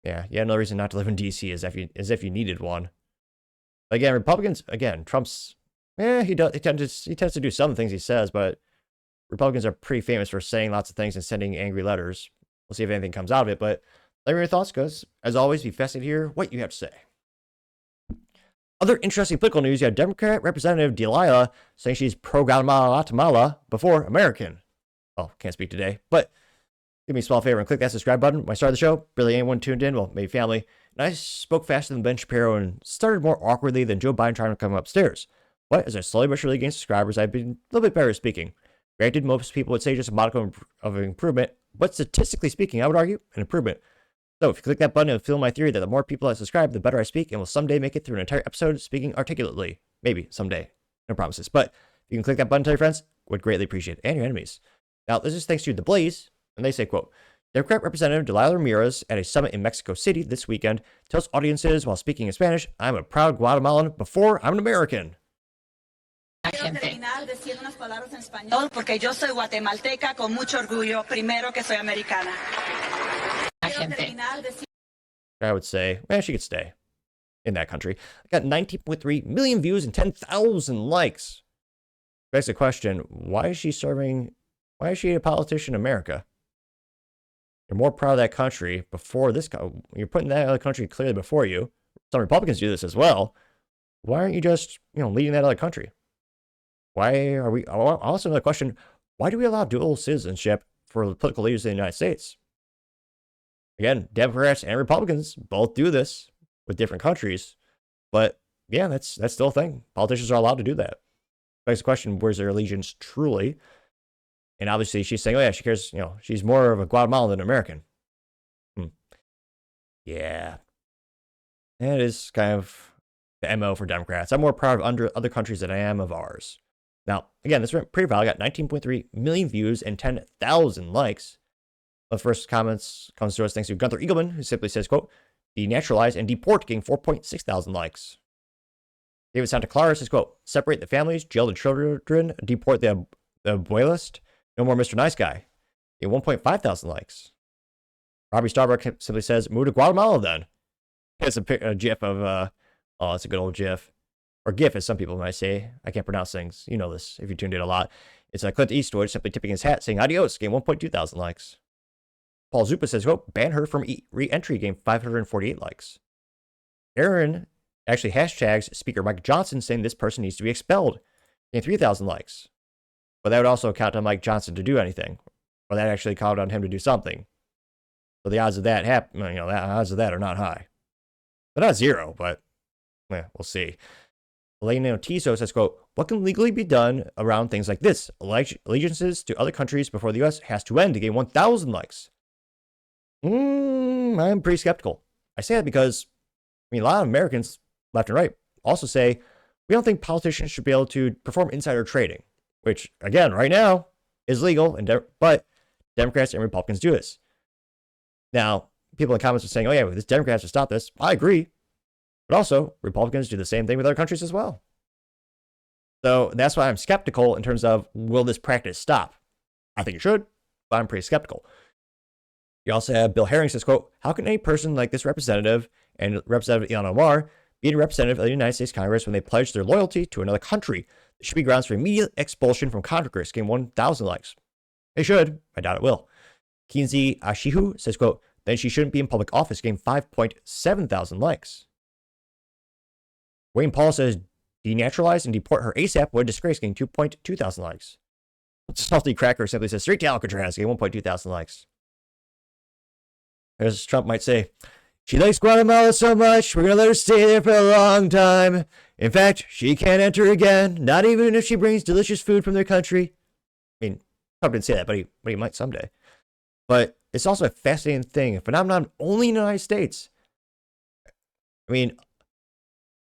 Yeah, no reason not to live in DC as if you needed one. Again, Republicans, Trump's, he tends to do some things he says, but Republicans are pretty famous for saying lots of things and sending angry letters. We'll see if anything comes out of it, but let me know your thoughts, because as always, be fascinated to hear what you have to say. Other interesting political news, you have Democrat Representative Delia saying she's pro-Guatemala before American. Oh, can't speak today, but do me a small favor and click that subscribe button when I started the show. Barely anyone tuned in, well, maybe family. And I spoke faster than Ben Shapiro and started more awkwardly than Joe Biden trying to come upstairs. But as I slowly but surely gained subscribers, I've been a little bit better at speaking. Granted, most people would say just a modicum of improvement, but statistically speaking, I would argue an improvement. So if you click that button, it'll fuel my theory that the more people that subscribe, the better I speak, and will someday make it through an entire episode speaking articulately. Maybe someday. No promises. But if you can click that button, tell your friends, would greatly appreciate it, and your enemies. Now, this is thanks to The Blaze, and they say, quote, Democrat Representative Delia Ramirez at a summit in Mexico City this weekend tells audiences while speaking in Spanish, "I'm a proud Guatemalan before I'm an American." Quiero terminar diciendo unas palabras en español porque yo soy guatemalteca con mucho orgullo, primero que soy americana. Quiero terminar diciendo I would say, she could stay in that country. I got 19.3 million views and 10,000 likes. Begs the question, why is she a politician in America? You're more proud of that country before this. You're putting that other country clearly before you. Some Republicans do this as well. Why aren't you just, leading that other country? Why are we? Also, another question: why do we allow dual citizenship for the political leaders in the United States? Again, Democrats and Republicans both do this with different countries, but yeah, that's still a thing. Politicians are allowed to do that. Begs the question: where's their allegiance truly? And obviously, she's saying, "Oh yeah, she cares." She's more of a Guatemalan than American. Yeah, that is kind of the MO for Democrats. I'm more proud of other countries than I am of ours. Now, again, this went pretty viral. Got 19.3 million views and 10,000 likes. The first comments comes to us thanks to Gunther Eagleman, who simply says, quote, "Denaturalize and deport," getting 4.6 thousand likes. David Santa Clara says, quote, "Separate the families, jail the children, deport the abuelist. No more Mr. Nice Guy." Getting 1.5 thousand likes. Robbie Starbuck simply says, "Move to Guatemala then." It's a gif of, it's a good old gif. Or GIF, as some people might say. I can't pronounce things. You know this if you tuned in a lot. It's Clint Eastwood simply tipping his hat, saying adios, getting 1.2 thousand likes. Paul Zupa says, quote, "Ban her from re-entry," getting 548 likes. Aaron actually hashtags Speaker Mike Johnson, saying this person needs to be expelled, getting 3,000 likes. But that would also count on Mike Johnson to do anything. Or that actually called on him to do something. So the odds of that the odds of that are not high. They're not zero, but we'll see. Elena Tiso says, quote, "What can legally be done around things like this? Allegiances to other countries before the U.S. has to end," to gain 1,000 likes. I'm pretty skeptical. I say that because, a lot of Americans, left and right, also say we don't think politicians should be able to perform insider trading, which, again, right now is legal, but Democrats and Republicans do this. Now, people in the comments are saying, "Oh yeah, this Democrats should stop this." I agree. But also, Republicans do the same thing with other countries as well. So that's why I'm skeptical in terms of, will this practice stop? I think it should, but I'm pretty skeptical. You also have Bill Herring says, quote, "How can any person like this representative and Representative Ilhan Omar be a representative of the United States Congress when they pledge their loyalty to another country? There should be grounds for immediate expulsion from Congress," getting 1,000 likes. They should. I doubt it will. Kinzi Ashihu says, quote, "Then she shouldn't be in public office," getting 5.7 thousand likes. Wayne Paul says, "Denaturalize and deport her ASAP. What a disgrace," getting 2.2 thousand likes. Salty Cracker simply says, "Straight to Alcatraz," getting 1.2 thousand likes. As Trump might say, "She likes Guatemala so much, we're going to let her stay there for a long time. In fact, she can't enter again, not even if she brings delicious food from their country." Trump didn't say that, but he might someday. But it's also a fascinating thing, a phenomenon only in the United States.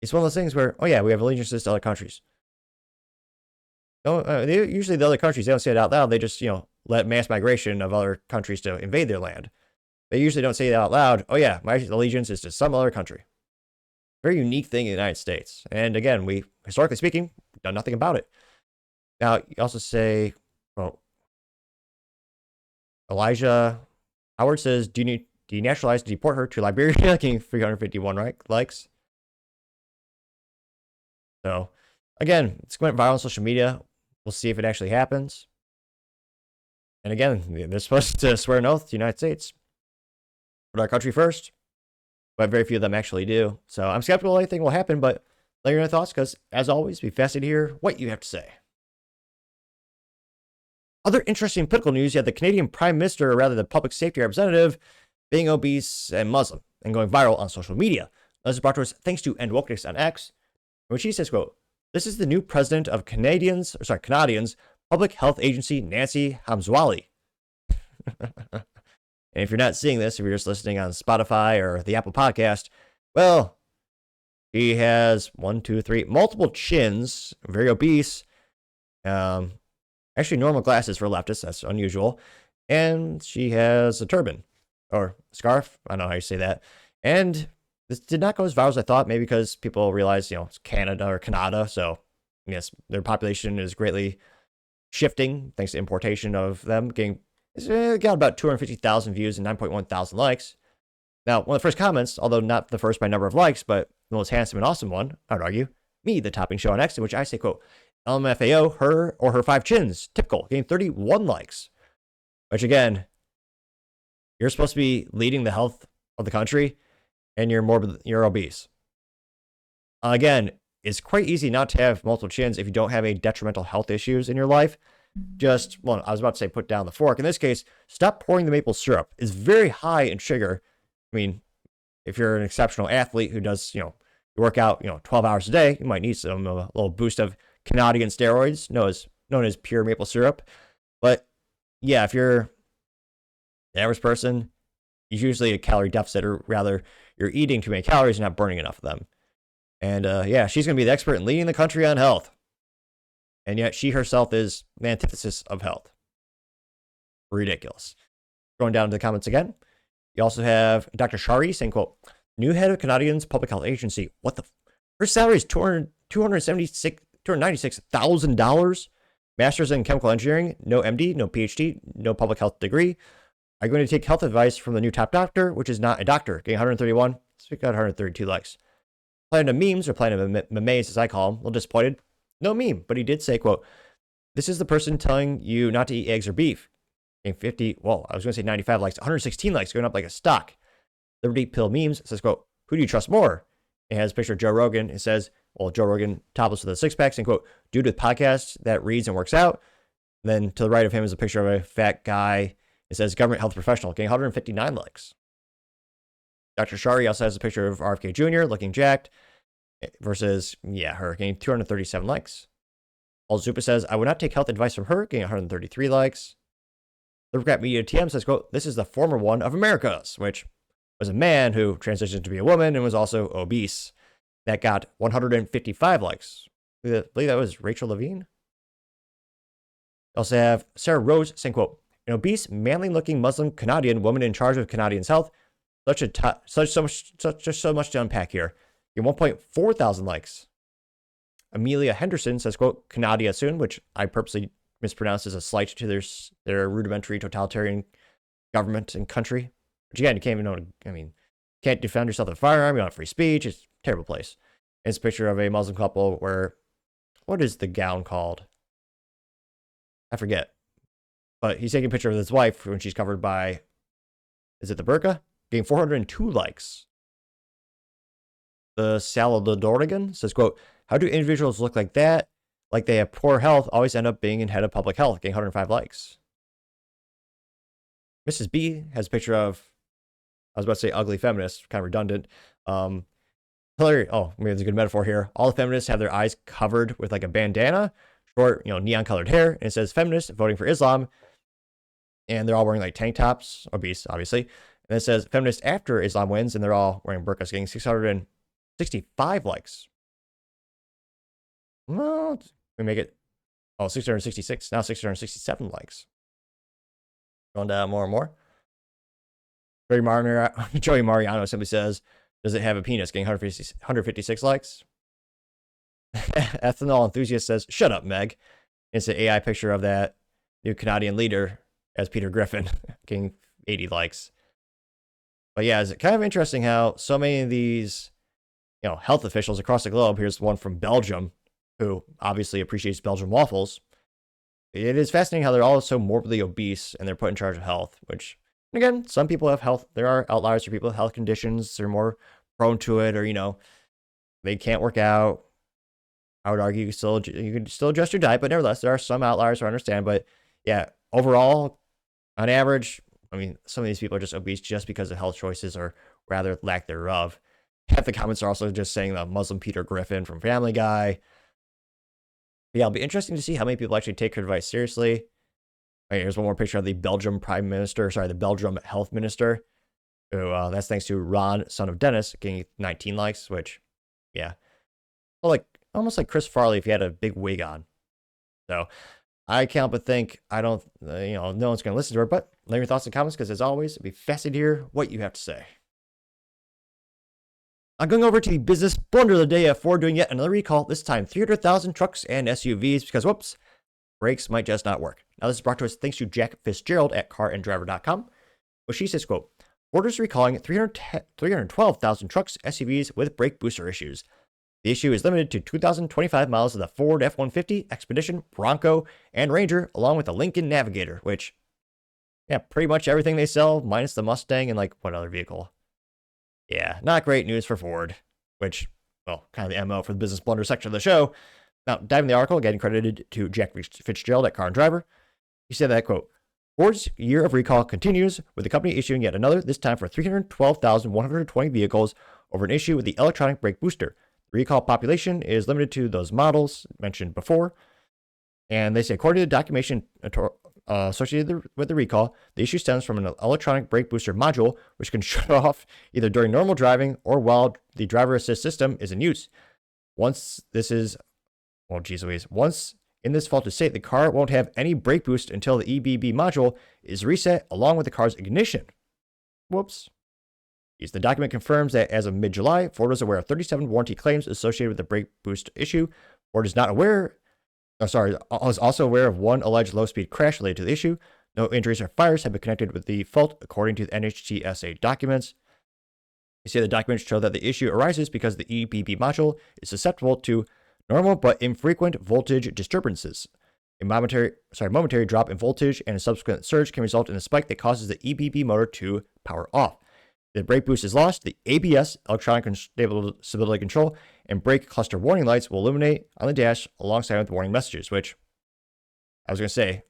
It's one of those things where, oh yeah, we have allegiances to other countries. Usually the other countries, they don't say it out loud. They just, let mass migration of other countries to invade their land. They usually don't say it out loud. "Oh yeah, my allegiance is to some other country." Very unique thing in the United States. And again, we, historically speaking, done nothing about it. Now, you also say, Elijah Howard says, "Do you need denaturalize and deport her to Liberia," getting 351 likes. So, again, it's going viral on social media. We'll see if it actually happens. And again, they're supposed to swear an oath to the United States. Put our country first. But very few of them actually do. So I'm skeptical anything will happen, but let your thoughts, because as always, be fascinated to hear what you have to say. Other interesting political news, you have the Canadian Prime Minister, or rather the Public Safety Representative, being obese and Muslim and going viral on social media. This is brought to us thanks to End Wokeness on X, in which he says, quote, "This is the new president of Canadians Public Health Agency, Nancy Hamzawi." And if you're not seeing this, if you're just listening on Spotify or the Apple Podcast, well, he has multiple chins, very obese. Actually, normal glasses for leftists. That's unusual. and she has a turban or scarf. I don't know how you say that. And this did not go as viral as I thought, maybe because people realize, it's Canada or Canada. So, yes, their population is greatly shifting thanks to importation of them. Got about 250,000 views and 9.1 thousand likes. Now, one of the first comments, although not the first by number of likes, but the most handsome and awesome one, I would argue, me, the Topping Show on X, in which I say, quote, LMFAO, her or her 5 chins, typical, getting 31 likes. Which again, you're supposed to be leading the health of the country, and you're obese. Again, it's quite easy not to have multiple chins if you don't have any detrimental health issues in your life. I was about to say put down the fork. In this case, stop pouring the maple syrup. It's very high in sugar. I mean, if you're an exceptional athlete who does, you work out, 12 hours a day, you might need a little boost of Canadian steroids, known as pure maple syrup. But yeah, if you're the average person, it's usually a calorie deficit, or rather, you're eating too many calories and not burning enough of them. And yeah, she's going to be the expert in leading the country on health. And yet she herself is the antithesis of health. Ridiculous. Going down to the comments again. You also have Dr. Shari saying, quote, new head of Canadian's public health agency. What the? Her salary is $296,000. Master's in chemical engineering, no MD, no PhD, no public health degree. Are you going to take health advice from the new top doctor, which is not a doctor, getting 131? So we got 132 likes. Planet of memes, or planet of memes, as I call him, a little disappointed. No meme, but he did say, quote, this is the person telling you not to eat eggs or beef. Getting 50, well, I was going to say 95 likes, 116 likes, going up like a stock. Liberty Pill Memes says, quote, who do you trust more? It has a picture of Joe Rogan. It says, well, Joe Rogan topless with a six-pack, and quote, dude with podcasts that reads and works out. Then to the right of him is a picture of a fat guy. It says government health professional, getting 159 likes. Dr. Shari also has a picture of RFK Jr. looking jacked versus, her getting 237 likes. Alzupa says, I would not take health advice from her, getting 133 likes. Libercat Media TM says, quote, this is the former one of America's, which was a man who transitioned to be a woman and was also obese. That got 155 likes. I believe that was Rachel Levine. Also have Sarah Rose saying, quote, an obese, manly-looking Muslim Canadian woman in charge of Canadians' health. So much to unpack here. Get 1.4 thousand likes. Amelia Henderson says, quote, Canada soon, which I purposely mispronounced as a slight to their rudimentary totalitarian government and country. Which again, you can't even know. Can't defend yourself with a firearm. You don't have free speech. It's a terrible place. And it's a picture of a Muslim couple where, what is the gown called? I forget. But he's taking a picture of his wife when she's covered by, is it the burqa? Getting 402 likes. The Saladorigan says, quote, how do individuals look like that, like they have poor health, always end up being in head of public health? Getting 105 likes. Mrs. B has a picture of, I was about to say ugly feminist, kind of redundant. Hillary, maybe there's a good metaphor here. All the feminists have their eyes covered with like a bandana, short, neon colored hair, and it says feminists voting for Islam. And they're all wearing like tank tops, obese, obviously. And it says feminists after Islam wins, and they're all wearing burqas, getting 665 likes. Well, we make it, 666, now 667 likes. Going down more and more. Joey Mariano simply says, does it have a penis? Getting 156 likes. Ethanol enthusiast says, shut up, Meg. It's an AI picture of that new Canadian leader as Peter Griffin, getting 80 likes. But yeah, it's kind of interesting how so many of these, health officials across the globe, here's one from Belgium, who obviously appreciates Belgian waffles. It is fascinating how they're all so morbidly obese and they're put in charge of health, which, again, some people have health. There are outliers for people with health conditions. They're more prone to it, or, they can't work out. I would argue you could still adjust your diet, but nevertheless, there are some outliers I understand. But yeah, overall, on average, some of these people are just obese just because of health choices or rather lack thereof. Half the comments are also just saying the Muslim Peter Griffin from Family Guy. But yeah, it'll be interesting to see how many people actually take her advice seriously. Here's one more picture of the Belgium the Belgium health minister. Who, that's thanks to Ron, son of Dennis, getting 19 likes, which, yeah. Well, almost like Chris Farley if he had a big wig on. So I can't but think, no one's going to listen to her, but Leave your thoughts in the comments because, as always, it'd be fascinating to hear what you have to say. I'm going over to the business blunder of the day of Ford doing yet another recall, this time 300,000 trucks and SUVs because, whoops, brakes might just not work. Now, this is brought to us thanks to Jack Fitzgerald at caranddriver.com, where she says, quote, Ford is recalling 312,000 trucks, SUVs with brake booster issues. The issue is limited to 2,025 miles of the Ford F-150, Expedition, Bronco, and Ranger, along with the Lincoln Navigator, which, yeah, pretty much everything they sell, minus the Mustang and, like, what other vehicle? Yeah, not great news for Ford, which, well, kind of the MO for the business blunder section of the show. Now, diving the article, getting credited to Jack Fitzgerald at Car and Driver, he said that, quote, Ford's year of recall continues, with the company issuing yet another, this time for 312,120 vehicles, over an issue with the electronic brake booster. The recall population is limited to those models mentioned before, and they say, according to the documentation associated with the recall, the issue stems from an electronic brake booster module, which can shut off either during normal driving or while the driver assist system is in use. Once in this faulted state, the car won't have any brake boost until the EBB module is reset along with the car's ignition. Whoops. The document confirms that as of mid-July, Ford was aware of 37 warranty claims associated with the brake boost issue. Ford is also aware of one alleged low-speed crash related to the issue. No injuries or fires have been connected with the fault, according to the NHTSA documents. They say the documents show that the issue arises because the EBB module is susceptible to normal but infrequent voltage disturbances. A momentary drop in voltage and a subsequent surge can result in a spike that causes the EBB motor to power off. If the brake boost is lost, the ABS, electronic stability control, and brake cluster warning lights will illuminate on the dash alongside with warning messages, which, I was going to say,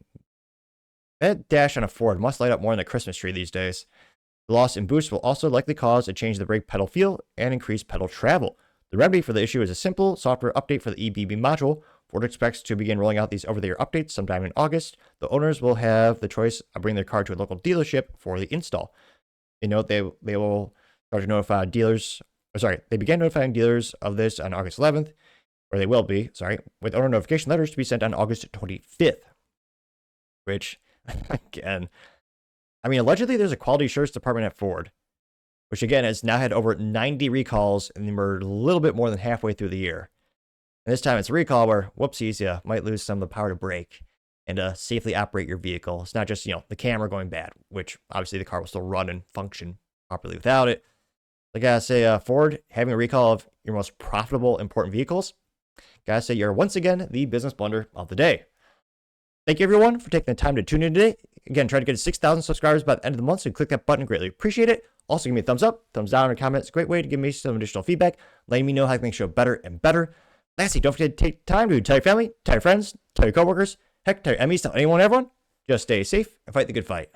that dash on a Ford must light up more than a Christmas tree these days. The loss in boost will also likely cause a change in the brake pedal feel and increase pedal travel. The remedy for the issue is a simple software update for the EBB module. Ford expects to begin rolling out these over-the-air updates sometime in August. The owners will have the choice of bringing their car to a local dealership for the install. They note they will start to notify dealers. They began notifying dealers of this on August 11th, or they will be, with owner notification letters to be sent on August 25th. Which, again, I mean, allegedly there's a quality assurance department at Ford, which again has now had over 90 recalls, and we're a little bit more than halfway through the year. And this time it's a recall where, whoopsies, you might lose some of the power to brake and safely operate your vehicle. It's not just, the camera going bad, which obviously the car will still run and function properly without it. Like I say, Ford having a recall of your most profitable, important vehicles, gotta say you're once again the business blunder of the day. Thank you everyone for taking the time to tune in today. Again, try to get to 6,000 subscribers by the end of the month, so click that button, greatly appreciate it. Also, give me a thumbs up, thumbs down, or comments. Great way to give me some additional feedback, letting me know how I can make the show better and better. Lastly, don't forget to take time to tell your family, tell your friends, tell your coworkers, heck, tell your enemies, tell anyone, everyone. Just stay safe and fight the good fight.